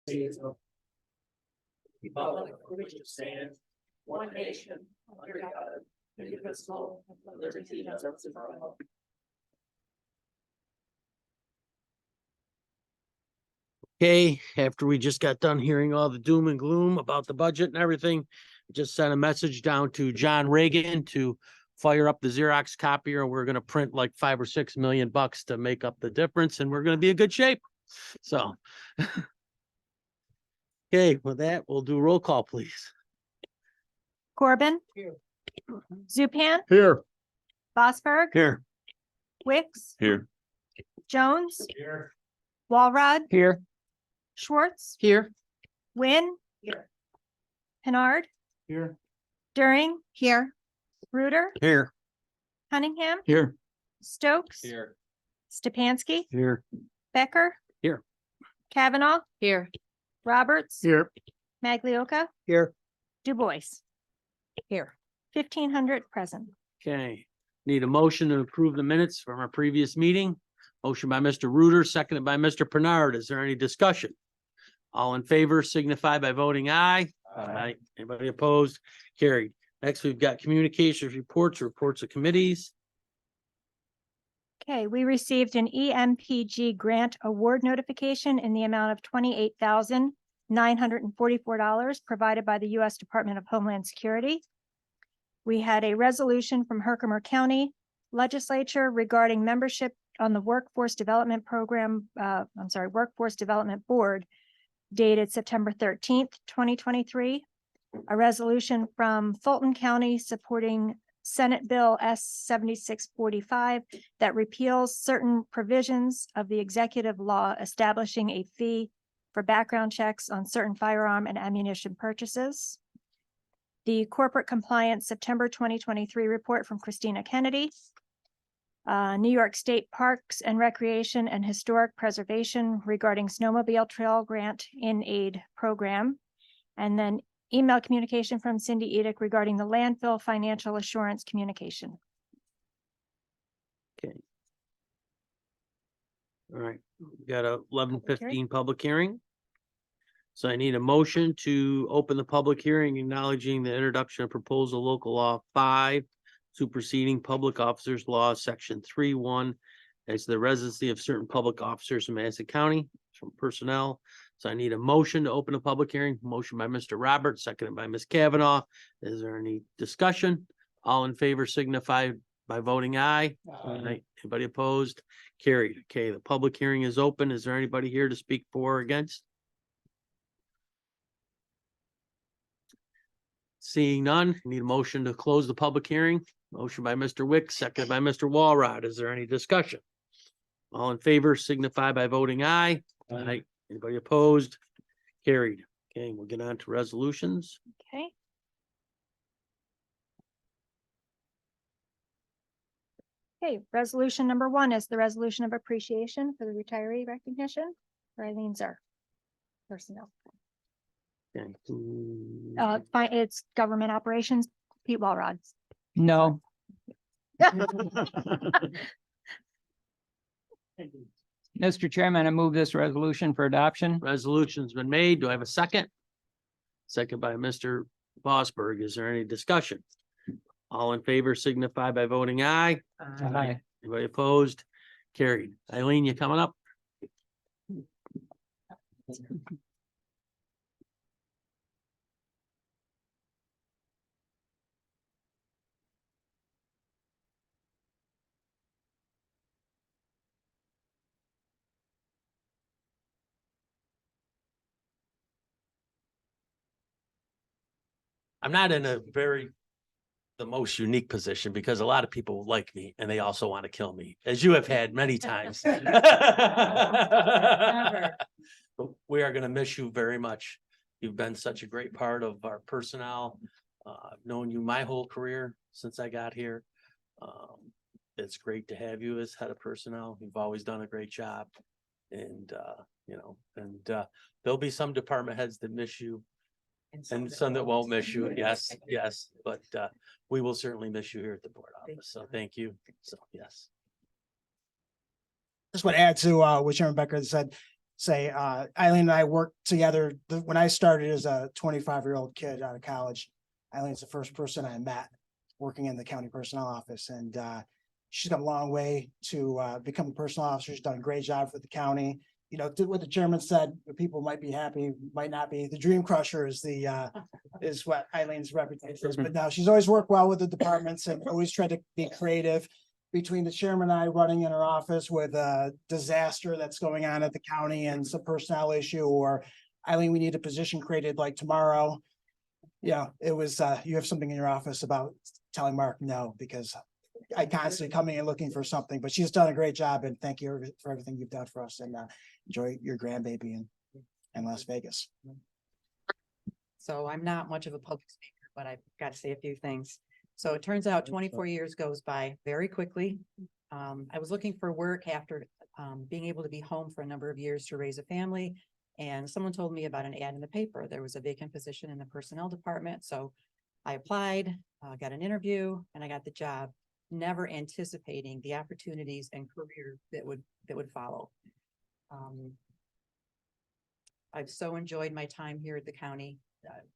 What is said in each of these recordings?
States of the republic for which it stands, one nation, under God, indivisible, with liberty and justice for all. Okay, after we just got done hearing all the doom and gloom about the budget and everything, just sent a message down to John Reagan to fire up the Xerox copier. We're going to print like $5 or $6 million to make up the difference, and we're going to be in good shape. So, okay, with that, we'll do roll call, please. Corbin. Here. Zupan, Here. Bosberg, Here. Wicks, Here. Jones, Here. Walrod, Here. Schwartz, Here. Wynn, Here. Kennard, Here. During, here, Reuter, Here. Cunningham, Here. Stokes, Here. Stepanski, Here. Becker. Here. Kavanaugh. Here. Roberts. Here. Maglioka. Here. Du Bois. Here. 1,500 present. Okay, need a motion to approve the minutes from our previous meeting. Motion by Mr. Reuter, seconded by Mr. Bernard. Is there any discussion? All in favor signify by voting aye. Aye. Anybody opposed? Carried. Next, we've got communications reports of committees. Okay, we received an EMPG grant award notification in the amount of $28,944 provided by the U.S. Department of Homeland Security. We had a resolution from Herkimer County Legislature regarding membership on the Workforce Development Workforce Development Board dated September 13th, 2023. A resolution from Fulton County supporting Senate Bill S 7645 that repeals certain provisions of the executive law establishing a fee for background checks on certain firearm and ammunition purchases. The Corporate Compliance September 2023 report from Christina Kennedy. New York State Parks and Recreation and Historic Preservation regarding snowmobile trail grant in aid program. And then email communication from Cindy Edick regarding the landfill financial assurance communication. Okay. All right, we got a 11:15 public hearing. So I need a motion to open the public hearing acknowledging the introduction of proposal local law 5 superseding public officers law section 3(1) as the residency of certain public officers in Madison County from personnel. So I need a motion to open a public hearing. Motion by Mr. Roberts, seconded by Ms. Kavanaugh. Is there any discussion? All in favor signify by voting aye. Aye. Anybody opposed? Carried. Okay, the public hearing is open. Is there anybody here to speak for or against? Seeing none, need a motion to close the public hearing. Motion by Mr. Wicks, seconded by Mr. Walrod. Is there any discussion? All in favor signify by voting aye. Aye. Anybody opposed? Carried. Okay, we'll get on to resolutions. Okay. Okay, resolution number 1 is the resolution of appreciation for the retiree recognition for Eileen Zer. Personnel. Okay. It's government operations, Pete Walrod. No. Mr. Chairman, I move this resolution for adoption. Resolution's been made. Do I have a second? Second by Mr. Bosberg. Is there any discussion? All in favor signify by voting aye. Aye. Anybody opposed? Carried. Eileen, you coming up? I'm not in the most unique position because a lot of people like me and they also want to kill me, as you have had many times. But we are going to miss you very much. You've been such a great part of our personnel. I've known you my whole career since I got here. It's great to have you as head of personnel. You've always done a great job. And, there'll be some department heads that miss you. And some that won't miss you. Yes, yes, but we will certainly miss you here at the board office. So thank you. So, yes. Just want to add to what Chairman Becker said. say, Eileen and I worked together when I started as a 25-year-old kid out of college. Eileen's the first person I met working in the county personnel office, and she's come a long way to become a personnel officer. She's done a great job for the county. You know, what the chairman said, people might be happy, might not be. The dream crusher is is what Eileen's reputation is. But now she's always worked well with the departments and always tried to be creative. Between the chairman and I running in her office with a disaster that's going on at the county and some personnel issue, or Eileen, we need a position created like tomorrow. Yeah, it was, you have something in your office about telling Mark no, because I constantly coming and looking for something, but she's done a great job, and thank you for everything you've done for us, and enjoy your grandbaby in Las Vegas. So I'm not much of a public speaker, but I've got to say a few things. So it turns out 24 years goes by very quickly. I was looking for work after being able to be home for a number of years to raise a family. And someone told me about an ad in the paper. There was a vacant position in the personnel department. So I applied, got an interview, and I got the job, never anticipating the opportunities and career that would follow. I've so enjoyed my time here at the county,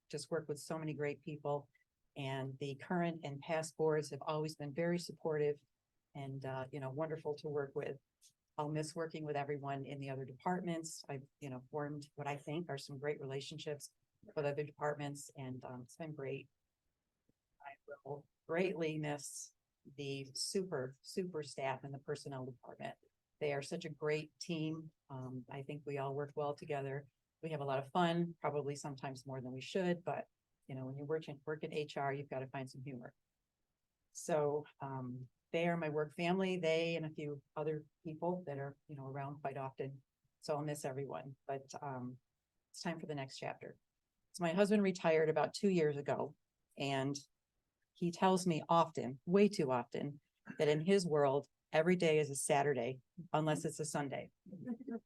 just worked with so many great people. And the current and past boards have always been very supportive and, wonderful to work with. I'll miss working with everyone in the other departments. I've, formed what I think are some great relationships with other departments, and it's been great. I will greatly miss the super staff in the personnel department. They are such a great team. I think we all work well together. We have a lot of fun, probably sometimes more than we should, but when you work in HR, you've got to find some humor. So they are my work family, they and a few other people that are, around quite often. So I'll miss everyone, but it's time for the next chapter. So my husband retired about 2 years ago, and he tells me often, way too often, that in his world, every day is a Saturday, unless it's a Sunday.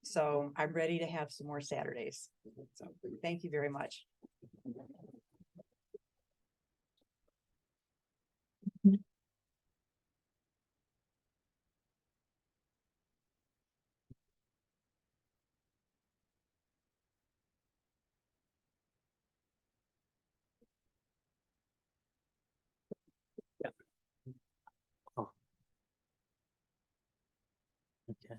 So I'm ready to have some more Saturdays. So thank you very much. Okay.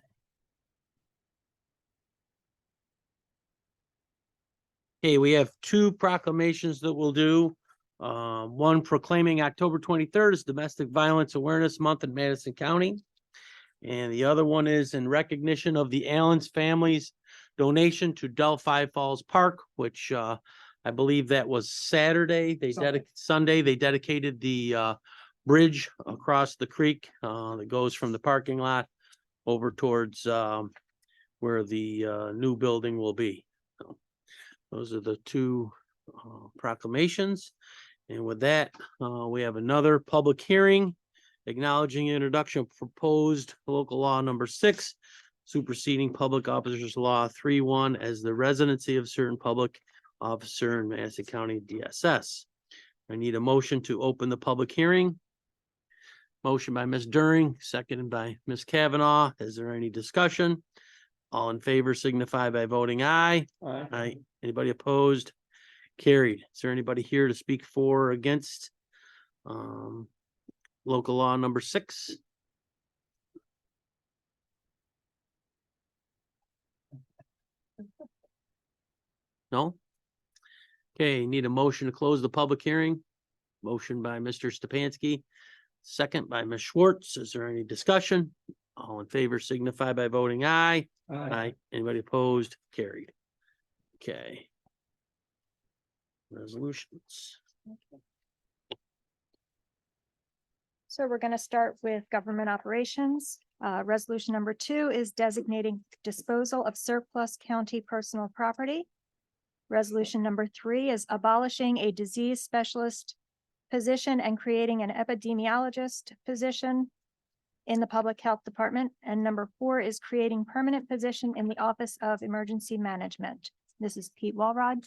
Okay, we have two proclamations that we'll do. One proclaiming October 23rd as Domestic Violence Awareness Month in Madison County. And the other one is in recognition of the Allen's family's donation to Delphi Falls Park, which I believe that was Saturday. Sunday, they dedicated the bridge across the creek that goes from the parking lot over towards where the new building will be. So those are the two proclamations. And with that, we have another public hearing acknowledging introduction of proposed local law number 6, superseding Public Officers Law 3-1 as the residency of certain public officer in Madison County DSS. I need a motion to open the public hearing. Motion by Ms. During, seconded by Ms. Kavanaugh. Is there any discussion? All in favor signify by voting aye. Aye. Anybody opposed? Carried. Is there anybody here to speak for or against local law number 6? No? Okay, need a motion to close the public hearing. Motion by Mr. Stepanski, second by Ms. Schwartz. Is there any discussion? All in favor signify by voting aye. Aye. Anybody opposed? Carried. Okay. Resolutions. So we're going to start with government operations. Resolution number 2 is designating disposal of surplus county personal property. Resolution number 3 is abolishing a disease specialist position and creating an epidemiologist position in the public health department. And number 4 is creating permanent position in the Office of Emergency Management. This is Pete Walrod,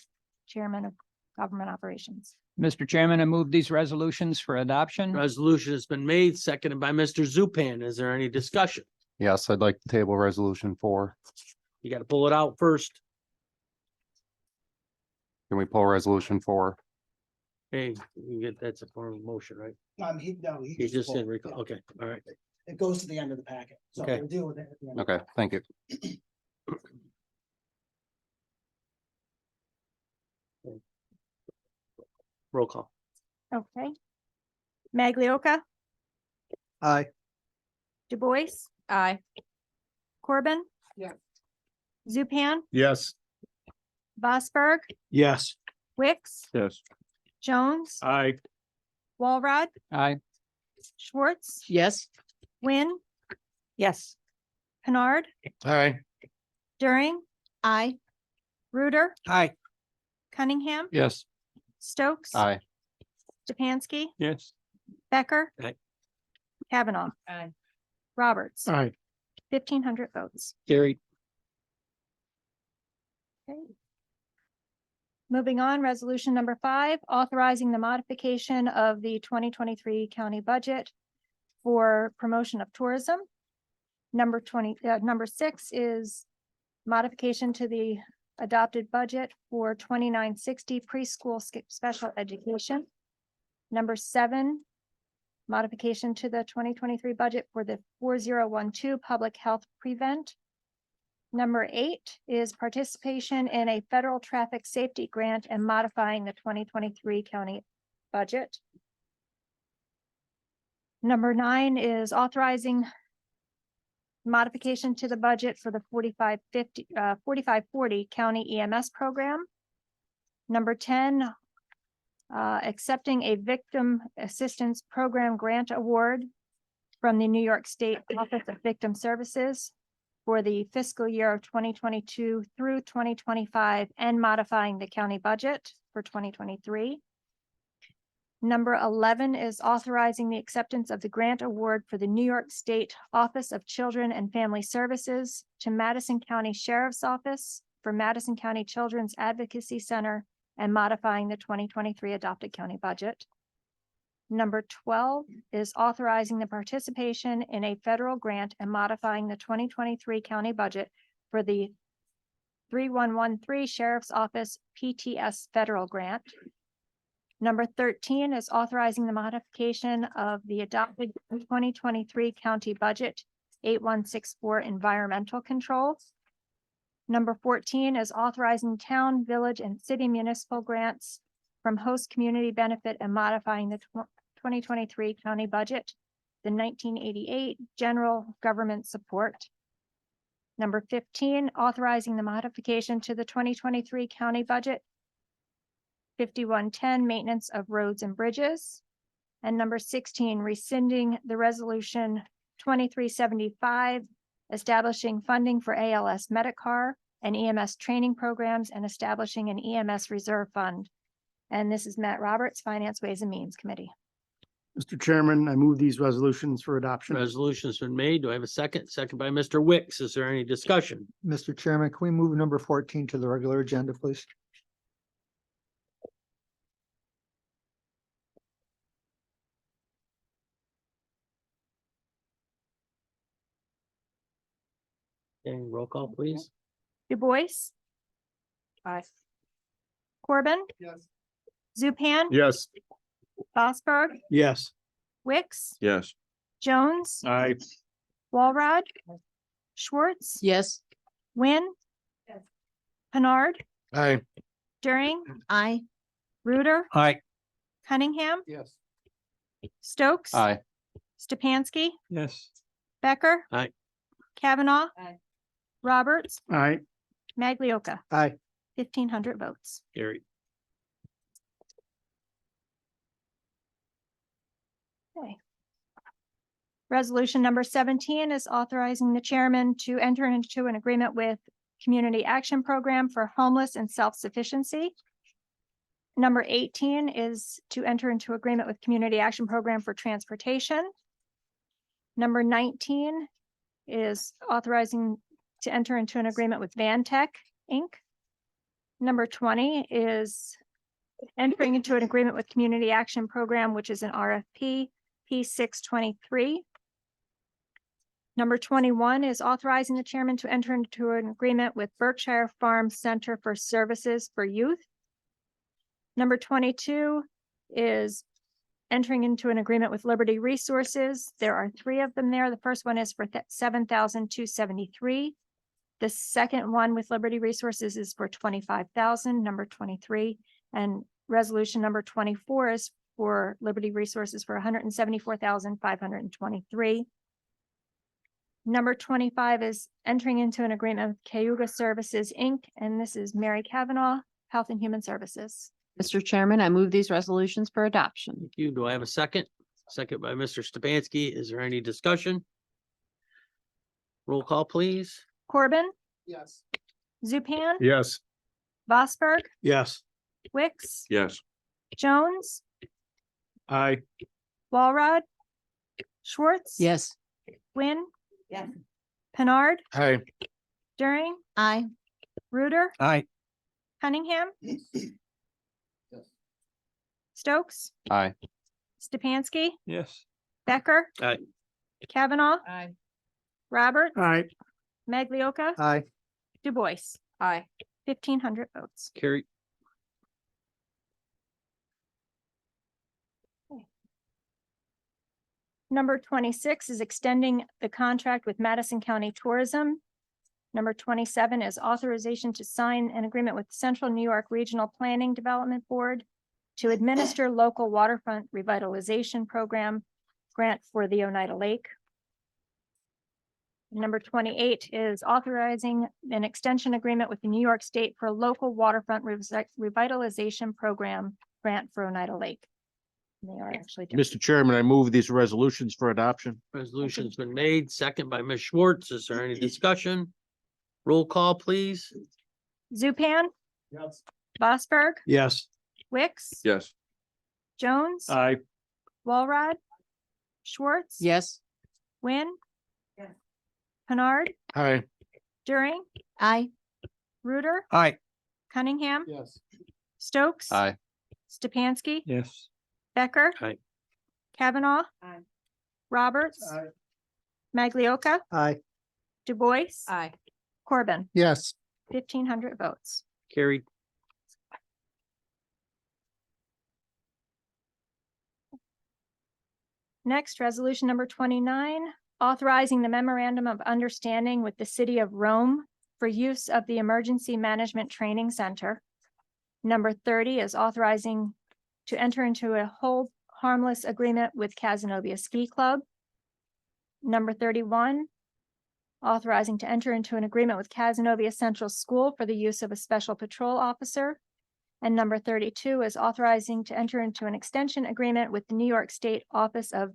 Chairman of Government Operations. Mr. Chairman, I move these resolutions for adoption. Resolution has been made, seconded by Mr. Zupan. Is there any discussion? Yes, I'd like to table resolution 4. You gotta pull it out first. Can we pull resolution 4? Hey, you get, that's a form of motion, right? He You just said, yeah. okay, all right. It goes to the end of the packet, so Okay. we'll deal with it at the end. Okay, thank you. Roll call. Okay. Maglioka, Aye. Du Bois. Aye. Corbin. Yes. Zupan, Yes. Bosberg, Yes. Wicks, Yes. Jones, Aye. Walrod, Aye. Schwartz, Yes. Wynn, Yes. Kennard, Aye. During. Aye. Reuter, Aye. Cunningham, Yes. Stokes. Aye. Stefanski, Yes. Becker. Aye. Kavanaugh, Aye. Roberts, Aye. 1,500 votes. Carried. Okay. Moving on, resolution number 5, authorizing the modification of the 2023 county budget for promotion of tourism. Number 6 is modification to the adopted budget for 2960 preschool special education. Number 7, modification to the 2023 budget for the 4012 public health prevent. Number 8 is participation in a federal traffic safety grant and modifying the 2023 county budget. Number 9 is authorizing modification to the budget for the 4540 county EMS program. Number 10, accepting a victim assistance program grant award from the New York State Office of Victim Services for the fiscal year of 2022 through 2025 and modifying the county budget for 2023. Number 11 is authorizing the acceptance of the grant award for the New York State Office of Children and Family Services to Madison County Sheriff's Office for Madison County Children's Advocacy Center and modifying the 2023 adopted county budget. Number 12 is authorizing the participation in a federal grant and modifying the 2023 county budget for the 3113 Sheriff's Office PTS federal grant. Number 13 is authorizing the modification of the adopted 2023 county budget 8164 environmental controls. Number 14 is authorizing town, village, and city municipal grants from host community benefit and modifying the 2023 county budget, the 1988 general government support. Number 15, authorizing the modification to the 2023 county budget, 5110, maintenance of roads and bridges. And number 16, rescinding the resolution 2375, establishing funding for ALS Medicar and EMS training programs and establishing an EMS reserve fund. And this is Matt Roberts, Finance, Ways and Means Committee. Mr. Chairman, I move these resolutions for adoption. Resolution's been made. Do I have a second? Second by Mr. Wicks. Is there any discussion? Mr. Chairman, can we move number 14 to the regular agenda, please? Okay, roll call, please. Du Bois. Aye. Corbin. Yes. Zupan. Yes. Bosberg. Yes. Wicks. Yes. Jones. Aye. Walrod. Schwartz. Yes. Wynn. Kennard. Aye. During. Aye. Reuter. Aye. Cunningham. Yes. Stokes. Aye. Stefanski. Yes. Becker. Aye. Kavanaugh. Aye. Roberts. Aye. Maglioka. Aye. 1,500 votes. Carried. Okay. Resolution number 17 is authorizing the chairman to enter into an agreement with Community Action Program for homeless and self-sufficiency. Number 18 is to enter into agreement with Community Action Program for transportation. Number 19 is authorizing to enter into an agreement with Van Tech Inc. Number 20 is entering into an agreement with Community Action Program, which is an RFP P623. Number 21 is authorizing the chairman to enter into an agreement with Berkshire Farm Center for Services for Youth. Number 22 is entering into an agreement with Liberty Resources. There are three of them there. The first one is for $7,273. The second one with Liberty Resources is for $25,000, number 23. And resolution number 24 is for Liberty Resources for $174,523. Number 25 is entering into an agreement with Cayuga Services, Inc., and this is Mary Kavanaugh, Health and Human Services. Mr. Chairman, I move these resolutions for adoption. Thank you. Do I have a second? Second by Mr. Stefanski. Is there any discussion? Roll call, please. Corbin, Yes. Zupan, Yes. Vosberg, Yes. Wicks, Yes. Jones, Aye. Walrod, Schwartz. Yes. Wynn, Yes. Pinard, Aye. During, Aye. Reuter, Aye. Cunningham, Stokes, Aye. Stepanski, Yes. Becker, Aye. Kavanaugh, Aye. Roberts, Aye. Maglioka, Aye. Du Bois, Aye. 1,500 votes. Carried. Number 26 is extending the contract with Madison County Tourism. Number 27 is authorization to sign an agreement with Central New York Regional Planning Development Board to administer local waterfront revitalization program grant for the Oneida Lake. Number 28 is authorizing an extension agreement with the New York State for local waterfront revitalization program grant for Oneida Lake. They are actually. Mr. Chairman, I move these resolutions for adoption. Resolution's been made, second by Ms. Schwartz. Is there any discussion? Roll call, please. Zupan, Yes. Vosberg, Yes. Wicks, Yes. Jones, Aye. Walrod, Schwartz. Yes. Wynn. Yes. Pinard, Aye. During, Aye. Reuter, Aye. Cunningham, Yes. Stokes. Aye. Stepanski, Yes. Becker. Aye. Kavanaugh. Aye. Roberts. Aye. Maglioka, Aye. Du Bois. Aye. Corbin, Yes. 1,500 votes. Carried. Next, resolution number 29, authorizing the memorandum of understanding with the city of Rome for use of the Emergency Management Training Center. Number 30 is authorizing to enter into a hold harmless agreement with Cazenovia Ski Club. Number 31, authorizing to enter into an agreement with Cazenovia Central School for the use of a special patrol officer. And number 32 is authorizing to enter into an extension agreement with the New York State Office of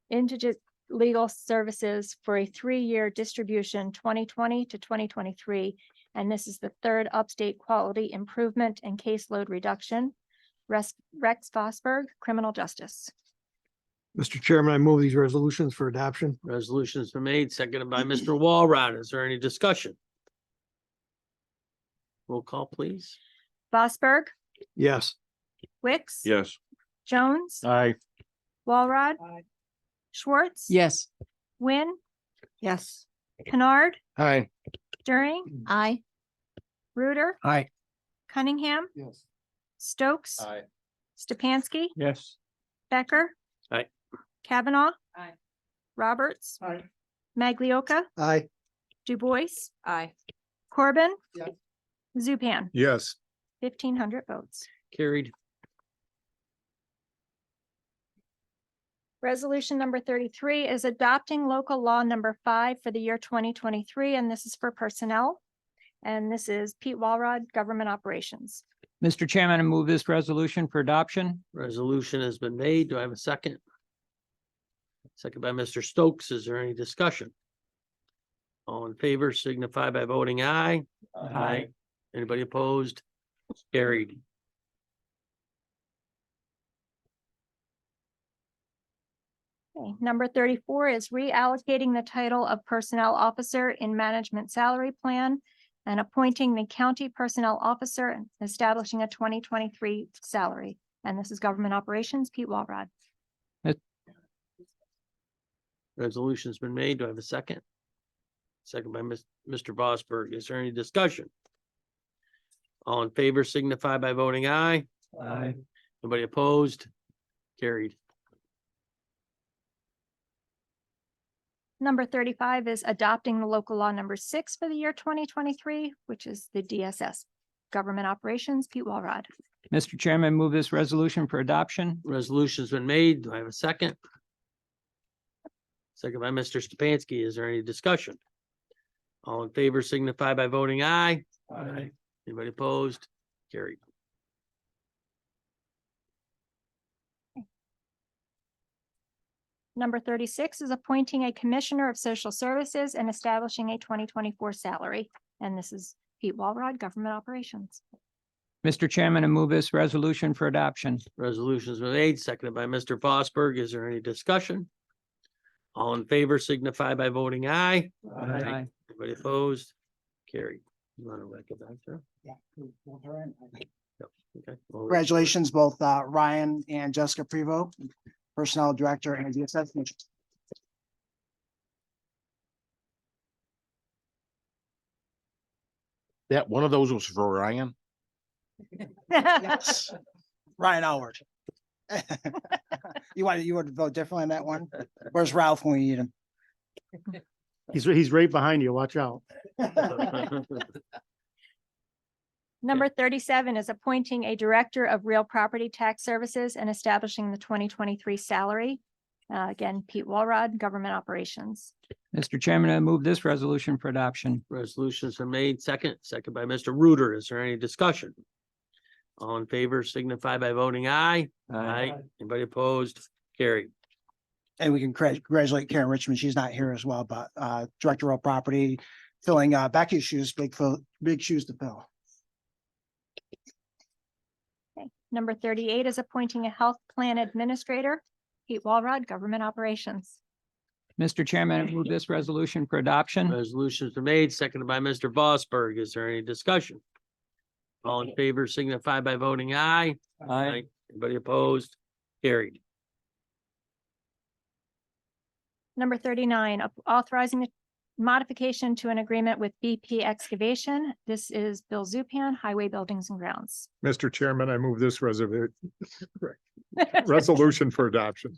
Indigent Legal Services for a 3-year distribution 2020 to 2023. And this is the third upstate quality improvement and caseload reduction. Rex Vosberg, Criminal Justice. Mr. Chairman, I move these resolutions for adoption. Resolution's been made, seconded by Mr. Walrod. Is there any discussion? Roll call, please. Vosberg, Yes. Wicks. Yes. Jones, Aye. Walrod. Aye. Schwartz. Yes. Wynn, Yes. Pinard, Aye. During, Aye. Reuter, Aye. Cunningham, Yes. Stokes. Aye. Stepanski, Yes. Becker. Aye. Kavanaugh. Aye. Roberts. Aye. Maglioka, Aye. Du Bois, Aye. Corbin. Yes. Zupan, Yes. 1,500 votes. Carried. Resolution number 33 is adopting local law number 5 for the year 2023, and this is for personnel. And this is Pete Walrod, Government Operations. Mr. Chairman, I move this resolution for adoption. Resolution has been made. Do I have a second? Second by Mr. Stokes. Is there any discussion? All in favor signify by voting aye. Aye. Anybody opposed? Carried. Okay, number 34 is reallocating the title of Personnel Officer in Management Salary Plan and appointing the County Personnel Officer and establishing a 2023 salary. And this is Government Operations, Pete Walrod. Resolution's been made. Do I have a second? Second by Mr. Vosberg. Is there any discussion? All in favor signify by voting aye. Aye. Anybody opposed? Carried. Number 35 is adopting the local law number 6 for the year 2023, which is the DSS. Government Operations, Pete Walrod. Mr. Chairman, move this resolution for adoption. Resolution's been made. Do I have a second? Second by Mr. Stepanski. Is there any discussion? All in favor signify by voting aye. Aye. Anybody opposed? Carried. Number 36 is appointing a Commissioner of Social Services and establishing a 2024 salary. And this is Pete Walrod, Government Operations. Mr. Chairman, I move this resolution for adoption. Resolution's been made, seconded by Mr. Vosberg. Is there any discussion? All in favor signify by voting aye. Aye. Anybody opposed? Carried. You want to write it back there? Yeah. Both are in. Okay. Congratulations, both Ryan and Jessica Prevost, Personnel Director and DSS. That one of those was for Ryan. Yes. Ryan Howard. You would vote differently on that one? Where's Ralph when we need him? He's right behind you. Watch out. Number 37 is appointing a Director of Real Property Tax Services and establishing the 2023 salary. Again, Pete Walrod, Government Operations. Mr. Chairman, I move this resolution for adoption. Resolutions are made, second by Mr. Reuter. Is there any discussion? All in favor signify by voting aye. Anybody opposed? Carried. And we can congratulate Karen Richmond. She's not here as well, but Director of Real Property filling Becky's shoes, big shoes to fill. Okay. Number 38 is appointing a Health Plan Administrator, Pete Walrod, Government Operations. Mr. Chairman, I move this resolution for adoption. Resolutions are made, seconded by Mr. Vosberg. Is there any discussion? All in favor signify by voting aye. Anybody opposed? Carried. Number 39, authorizing a modification to an agreement with BP Excavation. This is Bill Zupan, Highway Buildings and Grounds. Mr. Chairman, I move this resolution for adoption.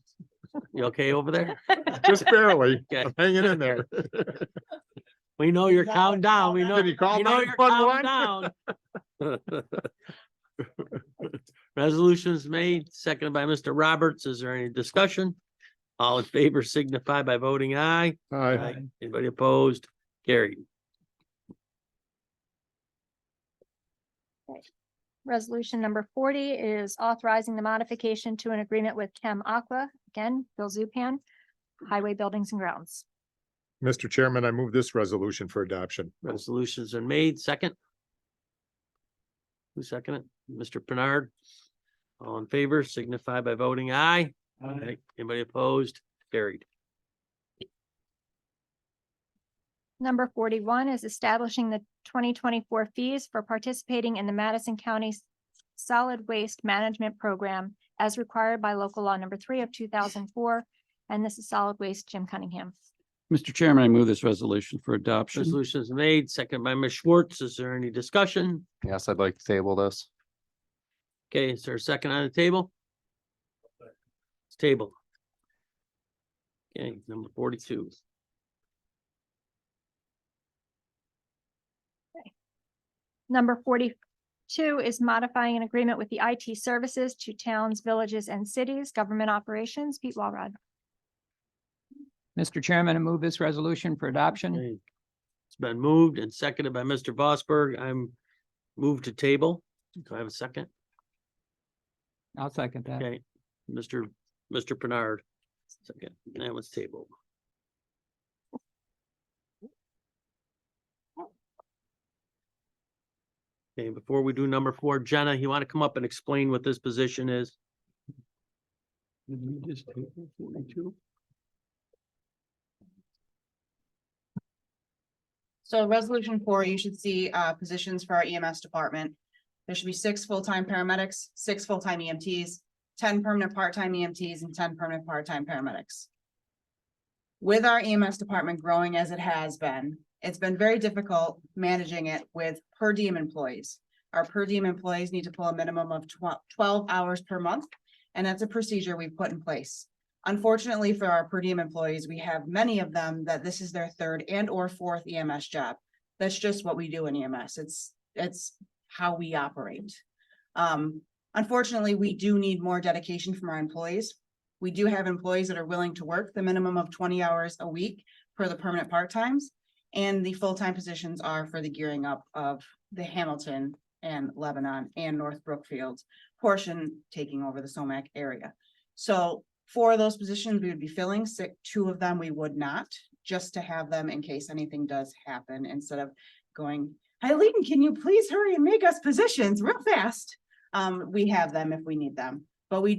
You okay over there? Just barely. Okay. I'm hanging in there. We know you're counting down. We know, Did he call we know mine you're fun counting down. Resolutions made, seconded by Mr. Roberts. Is there any discussion? All in favor signify by voting aye. Aye. Anybody opposed? Carried. Resolution number 40 is authorizing the modification to an agreement with Chem Aqua. Again, Bill Zupan, Highway Buildings and Grounds. Mr. Chairman, I move this resolution for adoption. Resolutions are made, second. Who seconded? Mr. Bernard. All in favor signify by voting aye. Anybody opposed? Carried. Number 41 is establishing the 2024 fees for participating in the Madison County Solid Waste Management Program as required by local law number 3 of 2004. And this is Solid Waste, Jim Cunningham. Mr. Chairman, I move this resolution for adoption. Resolution is made, second by Ms. Schwartz. Is there any discussion? Yes, I'd like to table this. Okay, is there a second on the table? It's tabled. Okay, number 42. Number 42 is modifying an agreement with the IT services to towns, villages, and cities, government operations. Pete Walrod. Mr. Chairman, I move this resolution for adoption. Okay. It's been moved and seconded by Mr. Vosberg. I'm moved to table. Do I have a second? I'll second that. Okay, Mr. Bernard. Second, that was tabled. Okay, before we do number 4, Jenna, you want to come up and explain what this position is? Did we just table 42? So resolution 4, you should see positions for our EMS department. There should be 6 full-time paramedics, 6 full-time EMTs, 10 permanent part-time EMTs, and 10 permanent part-time paramedics. With our EMS department growing as it has been, it's been very difficult managing it with per diem employees. Our per diem employees need to pull a minimum of 12 hours per month, and that's a procedure we've put in place. Unfortunately for our per diem employees, we have many of them that this is their third and or fourth EMS job. That's just what we do in EMS. It's how we operate. Unfortunately, we do need more dedication from our employees. We do have employees that are willing to work the minimum of 20 hours a week for the permanent part-times. And the full-time positions are for the gearing up of the Hamilton and Lebanon and North Brookfield portion taking over the Somac area. So 4 of those positions we would be filling, 2 of them we would not, just to have them in case anything does happen instead of going, Eileen, can you please hurry and make us positions real fast? We have them if we need them, but we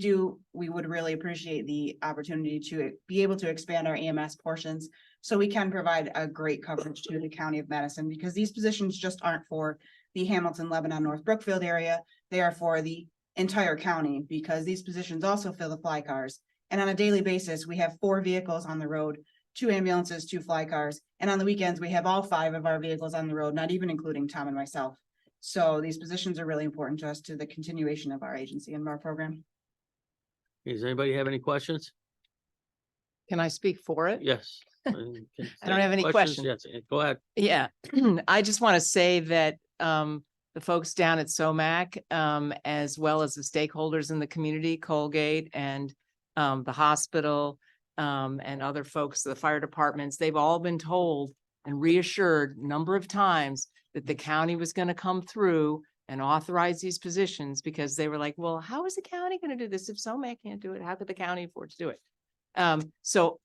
would really appreciate the opportunity to be able to expand our EMS portions so we can provide a great coverage to the County of Madison, because these positions just aren't for the Hamilton, Lebanon, North Brookfield area. They are for the entire county, because these positions also fill the fly cars. And on a daily basis, we have 4 vehicles on the road, 2 ambulances, 2 fly cars. And on the weekends, we have all 5 of our vehicles on the road, not even including Tom and myself. So these positions are really important to us, to the continuation of our agency and our program. Does anybody have any questions? Can I speak for it? Yes. I don't have any questions. Yes, go ahead. Yeah, I just want to say that the folks down at Somac, as well as the stakeholders in the community, Colgate and the hospital, and other folks, the fire departments, they've all been told and reassured a number of times that the county was going to come through and authorize these positions, because they were like, well, how is the county going to do this? If Somac can't do it, how could the county afford to do it? So,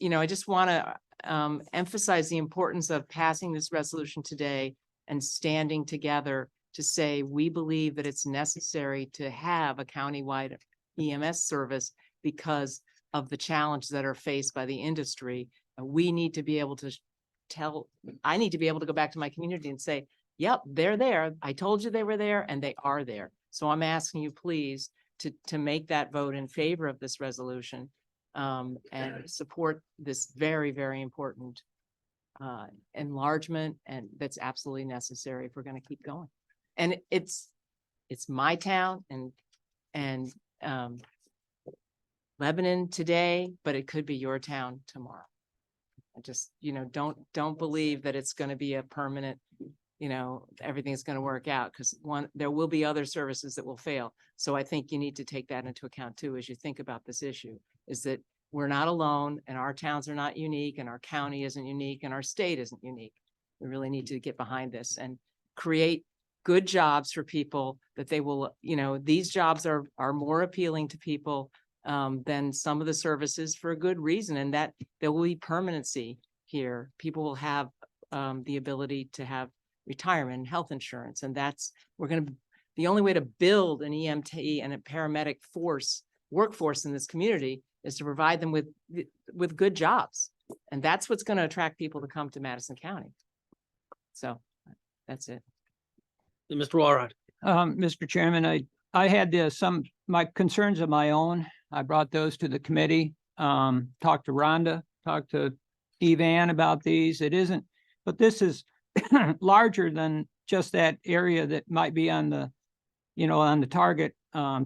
I just want to emphasize the importance of passing this resolution today and standing together to say, we believe that it's necessary to have a countywide EMS service because of the challenges that are faced by the industry. We need to be able to I need to be able to go back to my community and say, yep, they're there. I told you they were there, and they are there. So I'm asking you, please, to make that vote in favor of this resolution, and support this very, very important enlargement, and that's absolutely necessary if we're going to keep going. And it's my town and Lebanon today, but it could be your town tomorrow. I just, don't believe that it's going to be a permanent, everything's going to work out, because there will be other services that will fail. So I think you need to take that into account too, as you think about this issue, is that we're not alone, and our towns are not unique, and our county isn't unique, and our state isn't unique. We really need to get behind this and create good jobs for people that they will, these jobs are more appealing to people than some of the services, for a good reason, and that there will be permanency here. People will have the ability to have retirement and health insurance, and the only way to build an EMT and a paramedic workforce in this community is to provide them with good jobs. And that's what's going to attract people to come to Madison County. So that's it. Mr. Walrod. Mr. Chairman, I had my concerns of my own. I brought those to the committee, talked to Rhonda, talked to Evan about these. It isn't, but this is larger than just that area that might be on the, on the target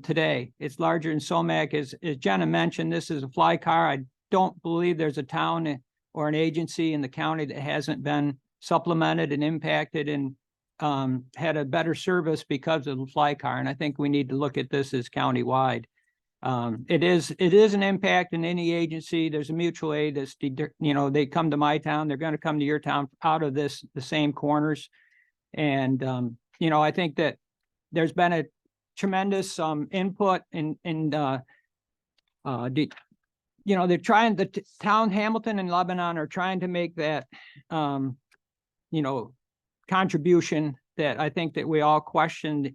today. It's larger than Somac. As Jenna mentioned, this is a fly car. I don't believe there's a town or an agency in the county that hasn't been supplemented and impacted and had a better service because of the fly car. And I think we need to look at this as countywide. It is an impact in any agency. There's a mutual aid that's, they come to my town, they're going to come to your town out of the same corners. And, I think that there's been a tremendous input they're trying, the town Hamilton and Lebanon are trying to make that, contribution that I think that we all questioned,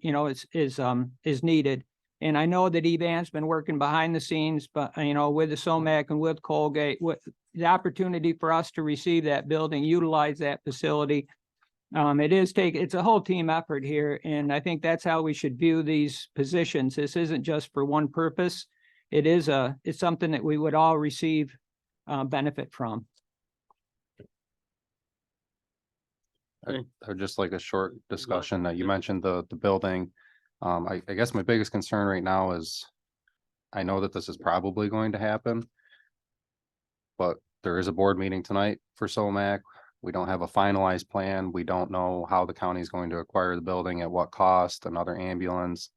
is needed. And I know that Evan's been working behind the scenes, but, with the Somac and with Colgate, with the opportunity for us to receive that building, utilize that facility. It's a whole team effort here. And I think that's how we should view these positions. This isn't just for one purpose. It's something that we would all receive benefit from. I'd just like a short discussion that you mentioned the building. I guess my biggest concern right now is I know that this is probably going to happen, but there is a board meeting tonight for SOMAC. We don't have a finalized plan. We don't know how the county is going to acquire the building, at what cost, another ambulance.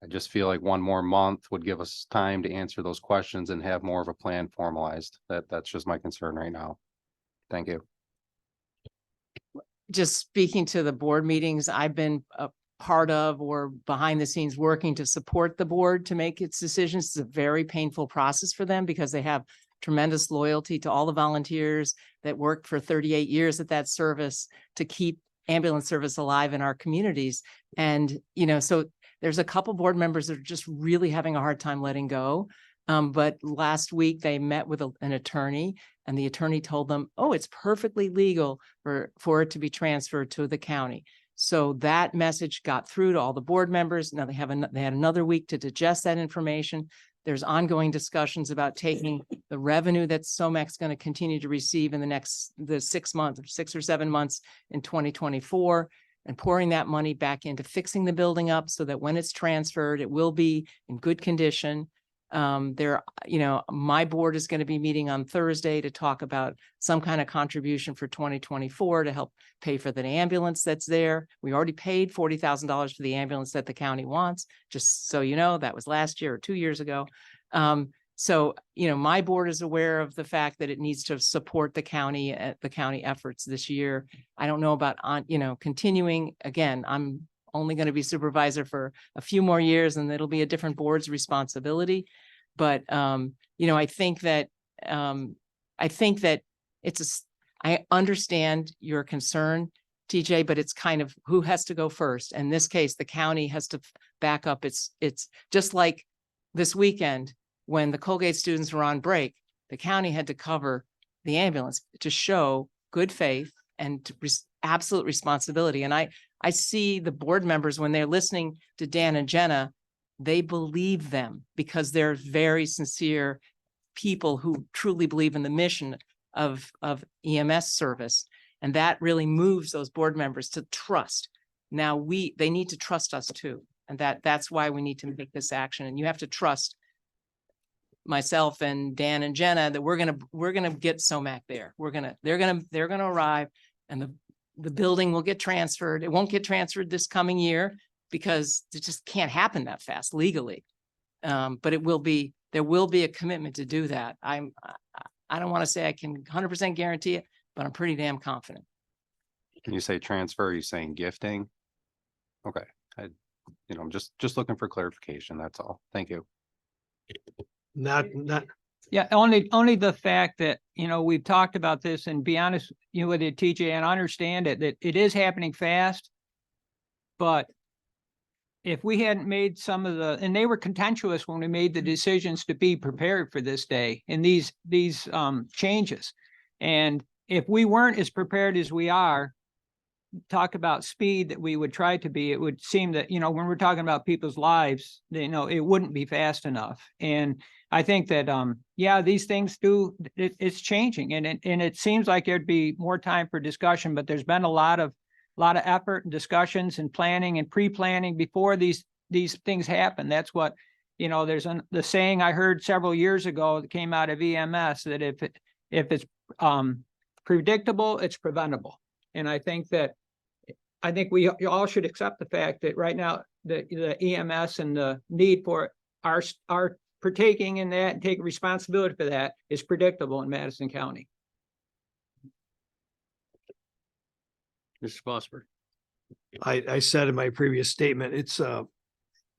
I just feel like one more month would give us time to answer those questions and have more of a plan formalized. That's just my concern right now. Thank you. Just speaking to the board meetings I've been a part of or behind the scenes working to support the board to make its decisions. It's a very painful process for them because they have tremendous loyalty to all the volunteers that worked for 38 years at that service to keep ambulance service alive in our communities. And, so there's a couple board members that are just really having a hard time letting go. But last week they met with an attorney, and the attorney told them, oh, it's perfectly legal for it to be transferred to the county. So that message got through to all the board members. Now they had another week to digest that information. There's ongoing discussions about taking the revenue that SOMAC's going to continue to receive in the 6 months or 6 or 7 months in 2024 and pouring that money back into fixing the building up so that when it's transferred, it will be in good condition. My board is going to be meeting on Thursday to talk about some kind of contribution for 2024 to help pay for the ambulance that's there. We already paid $40,000 for the ambulance that the county wants, just so you know, that was last year or 2 years ago. My board is aware of the fact that it needs to support the county efforts this year. I don't know about continuing. Again, I'm only going to be supervisor for a few more years and it'll be a different board's responsibility. But, I think that I understand your concern, TJ, but it's kind of who has to go first. In this case, the county has to back up. It's just like this weekend when the Colgate students were on break, the county had to cover the ambulance to show good faith and absolute responsibility. And I see the board members when they're listening to Dan and Jenna, they believe them because they're very sincere people who truly believe in the mission of EMS service. And that really moves those board members to trust. Now they need to trust us too. And that's why we need to make this action. And you have to trust myself and Dan and Jenna that we're gonna get SOMAC there. They're gonna arrive and the building will get transferred. It won't get transferred this coming year because it just can't happen that fast legally. But there will be a commitment to do that. I don't want to say I can 100% guarantee it, but I'm pretty damn confident. Can you say transfer? Are you saying gifting? Okay. I'm just looking for clarification. That's all. Thank you. Not, Yeah, only the fact that, we've talked about this and be honest, with it, TJ, and I understand it, that it is happening fast. But if we hadn't made and they were contentious when we made the decisions to be prepared for this day and these changes. And if we weren't as prepared as we are, talk about speed that we would try to be, it would seem that, when we're talking about people's lives, it wouldn't be fast enough. And I think that, these things it's changing and it seems like there'd be more time for discussion, but there's been a lot of effort and discussions and planning and pre-planning before these things happen. That's what, there's the saying I heard several years ago that came out of EMS that if it's predictable, it's preventable. And I think we all should accept the fact that right now the EMS and the need for our partaking in that and taking responsibility for that is predictable in Madison County. Mr. Fosberg. I said in my previous statement, it's the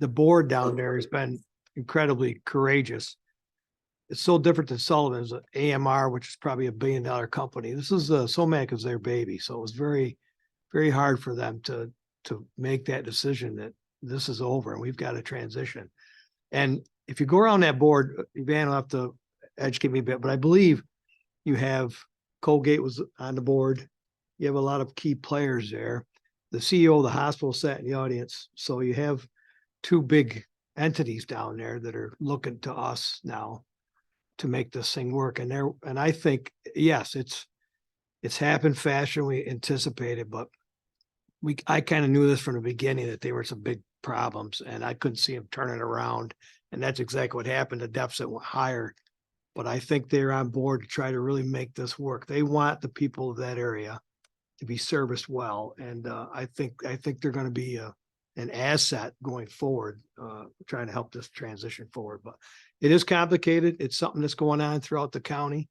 board down there has been incredibly courageous. It's so different than Sullivan's AMR, which is probably $1 billion company. This is SOMAC is their baby. So it was very, very hard for them to make that decision that this is over and we've got to transition. And if you go around that board, Van will have to educate me a bit, but I believe you have Colgate was on the board. You have a lot of key players there. The CEO of the hospital sat in the audience. So you have two big entities down there that are looking to us now. to make this thing work. And I think, yes, it's happened faster than we anticipated, but I kind of knew this from the beginning that there were some big problems and I couldn't see them turning around. And that's exactly what happened. The deficit went higher. But I think they're on board to try to really make this work. They want the people of that area to be serviced well. And I think they're going to be an asset going forward, trying to help this transition forward. But it is complicated. It's something that's going on throughout the county,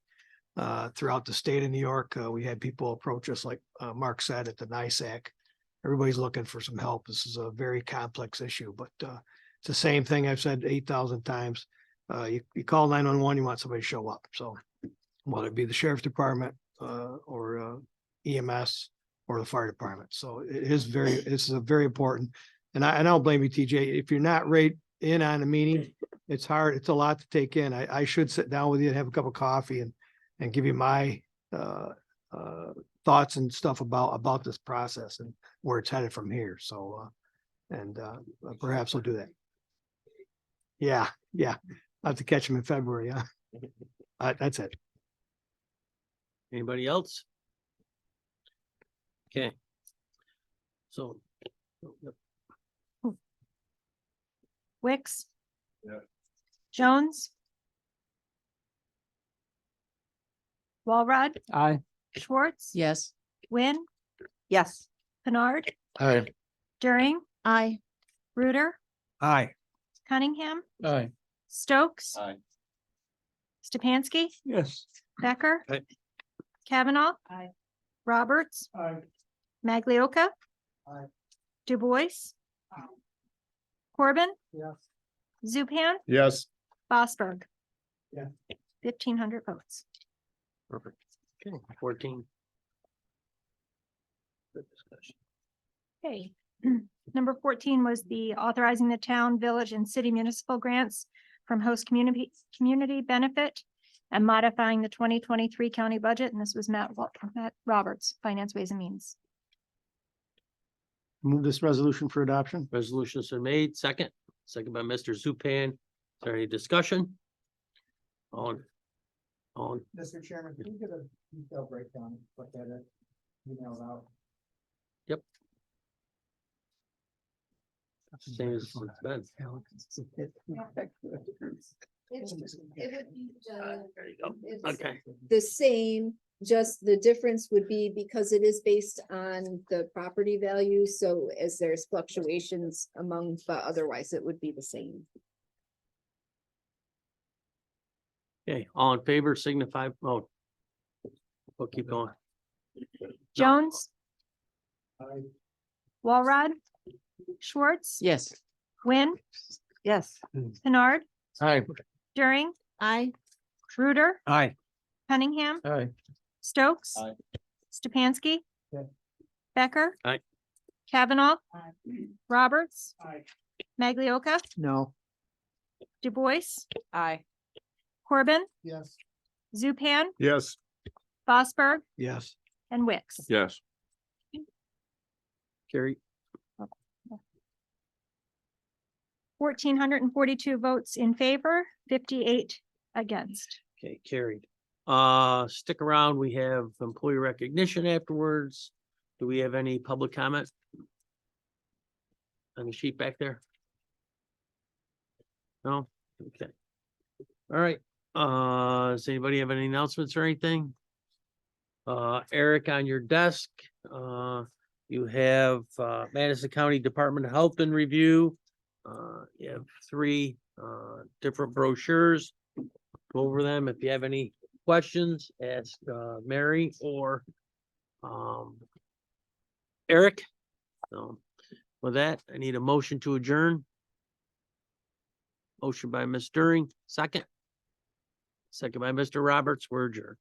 throughout the state of New York. We had people approach us, like Mark said, at the NISAC. Everybody's looking for some help. This is a very complex issue, but it's the same thing I've said 8,000 times. You call 911, you want somebody to show up. So whether it be the sheriff's department or EMS or the fire department. So this is a very important. And I don't blame you, TJ. If you're not right in on a meeting, it's hard. It's a lot to take in. I should sit down with you and have a cup of coffee and give you my thoughts and stuff about this process and where it's headed from here. So perhaps we'll do that. Yeah. I'll have to catch him in February. Yeah. That's it. Anybody else? Okay. So. Wicks? Yeah. Jones? Walrod? Aye. Schwartz? Yes. Wynn? Yes. Kennard? Aye. During? Aye. Reuter? Aye. Cunningham? Aye. Stokes? Aye. Stepanski? Yes. Becker? Aye. Kavanaugh? Aye. Roberts? Aye. Maglioka? Aye. Du Bois? Corbin? Yes. Zupan? Yes. Bosberg? Yeah. 1,500 votes. Perfect. Okay, 14. Good discussion. Okay. Number 14 was the authorizing the town, village, and city municipal grants from host community benefit and modifying the 2023 county budget. And this was Matt Roberts, Finance, Ways and Means. Move this resolution for adoption. Resolution's been made, second by Mr. Zupan. Is there any discussion? On. Mr. Chairman, can you give a detailed breakdown, what that emails out? Yep. Same as it's been. There you go. Okay, The same, just the difference would be because it is based on the property value, so as there's fluctuations among, but otherwise it would be the same. okay, all in favor signify, oh. We'll keep going. Jones? Walrod? Schwartz? Yes. Wynn? Yes. Kennard? Aye. During? Aye. Reuter? Aye. Cunningham? Aye. Stokes? Aye. Stepanski? Yeah. Becker? Aye. Kavanaugh? Roberts? Aye. Maglioka? No. Du Bois? Aye. Corbin? Yes. Zupan? Yes. Bosberg? Yes. And Wicks? Yes. Carrie, 1,442 votes in favor, 58 against. okay, carried. Stick around, we have employee recognition afterwards. Do we have any public comment? On the sheet back there? No? Okay. All right, does anybody have any announcements or anything? Eric, on your desk, you have, Madison County Department of Health in review. You have 3, different brochures. Go over them. If you have any questions, ask, Mary or, Eric. So with that, I need a motion to adjourn. Motion by Ms. During, second. Second by Mr. Roberts, we're adjourned.